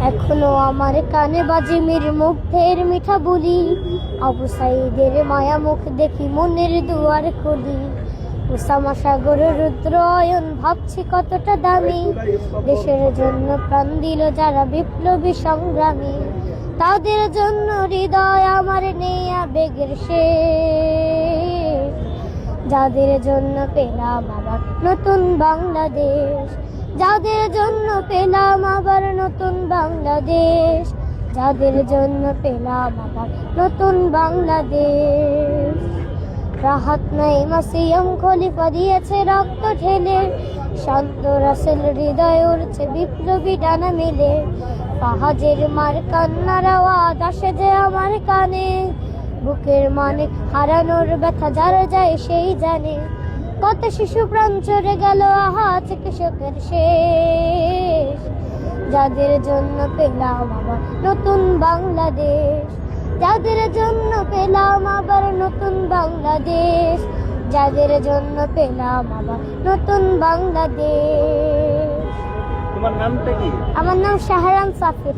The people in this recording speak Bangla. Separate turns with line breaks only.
এখনো আমার কানে বাজে মীর মুগ্ধের মিঠা বলি, আবু সাইদের মায়া মুখ দেখি মনের দুয়ার খুলি। উসামা সাগর রুদ্র অয়ন ভাবছি কতটা দামি, দেশের জন্য প্রাণ দিল যারা বিপ্লবী সংগ্রামী। তাদের জন্য হৃদয় আমার নেই আবেগের শেষ, যাদের জন্য পেলাম আবার নতুন বাংলাদেশ। যাদের জন্য পেলাম আবার নতুন বাংলাদেশ, যাদের জন্য পেলাম আবার নতুন বাংলাদেশ। রাহাত নাইমা সিএম খলিফা দিয়েছে রক্ত ঢেলে, শান্ত রাসেল হৃদয় উড়ছে বিপ্লবী ডানা মেলে। পাহাজের মার কান্নার আওয়াজ আসে যে আমার কানে, বুকের মানে হারানোর ব্যথা যারা যায় সেই জানে। কত শিশু প্রাণ চড়ে গেল আহা চিকিৎসকের শেষ, যাদের জন্য পেলাম আবার নতুন বাংলাদেশ। যাদের জন্য পেলাম আবার নতুন বাংলাদেশ, যাদের জন্য পেলাম আবার নতুন বাংলাদেশ।
তোমার নামটা কি?
আমার নাম শাহরাম সাফির।